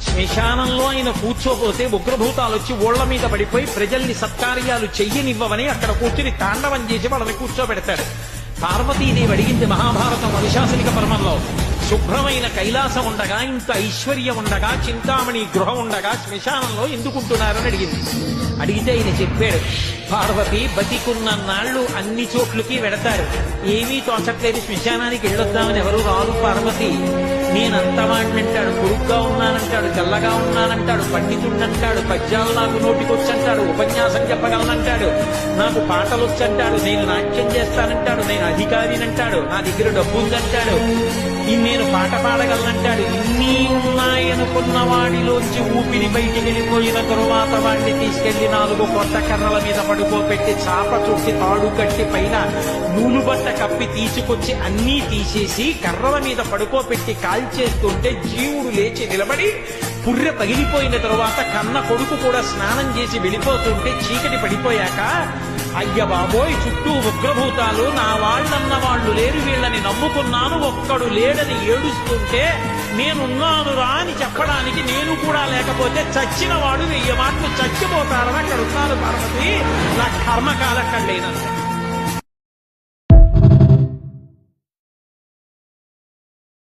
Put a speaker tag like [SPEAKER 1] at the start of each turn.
[SPEAKER 1] శ్మశానంలో ఆయన కూర్చోపోతే ఉగ్రభూతాలు వచ్చి ఓళ్ల మీద పడిపోయి ప్రజల్ని సత్కార్యాలు చెయ్యనివ్వవని అక్కడ కూర్చుని తాండవం చేసి వాళ్ళని కూర్చోబెడతాడు. పార్వతీదేవి అడిగింది మహాభారతం అనుశాసనిక పర్వంలో, శుభ్రమైన కైలాసం ఉండగా, ఇంత ఐశ్వర్యం ఉండగా, చింతామణి గృహం ఉండగా శ్మశానంలో ఎందుకుంటున్నారని అడిగింది. అడిగితే ఆయన చెప్పాడు, పార్వతి బతికున్న నాళ్లు అన్ని చోట్లకి వెడతారు, ఏమీ తోచట్లేదు, శ్మశానానికి వెళ్ళొద్దామని ఎవరు రారు పార్వతి. నేనంతవాడినంటాడు, పొరుగ్గా ఉన్నానంటాడు, తెల్లగా ఉన్నానంటాడు, పండితుడంటాడు, పద్యాలు నాకు నోటికొచ్చంటాడు, ఉపన్యాసం చెప్పగలనంటాడు, నాకు పాటలొచ్చంటాడు, నేను నాట్యం చేస్తానంటాడు, నేను అధికారినంటాడు, నా దగ్గర డబ్బు ఉందంటాడు, నేను పాట పాడగలనంటాడు. ఇన్ని ఉన్నాయనుకున్న వాడిలోంచి ఊపిరి బయటికి వెళ్ళిపోయిన తరువాత వాడిని తీసుకెళ్లి 4 కొత్త కర్రల మీద పడుకోబెట్టి చాప చుట్టి తాడు కట్టి పైన నూలు బట్ట కప్పి తీసుకొచ్చి అన్నీ తీసేసి కర్రల మీద పడుకోబెట్టి కాల్చేస్తుంటే జీవుడు లేచి నిలబడి పుర్రె పగిలిపోయిన తరువాత కన్న కొడుకు కూడా స్నానం చేసి వెళ్ళిపోతుంటే చీకటి పడిపోయాక, అయ్య బాబోయ్ చుట్టూ ఉగ్రభూతాలు, నా వాళ్ళన్న వాళ్ళు లేరు, వీళ్ళని నమ్ముకున్నాను, ఒక్కడు లేడని ఏడుస్తుంటే నేనున్నాను రా అని చెప్పడానికి నేను కూడా లేకపోతే చచ్చిన వాడు 1000 మాటలు చచ్చిపోతారని అక్కడ ఉన్నారు పార్వతి. నా కర్మకాలక్కడలేనంత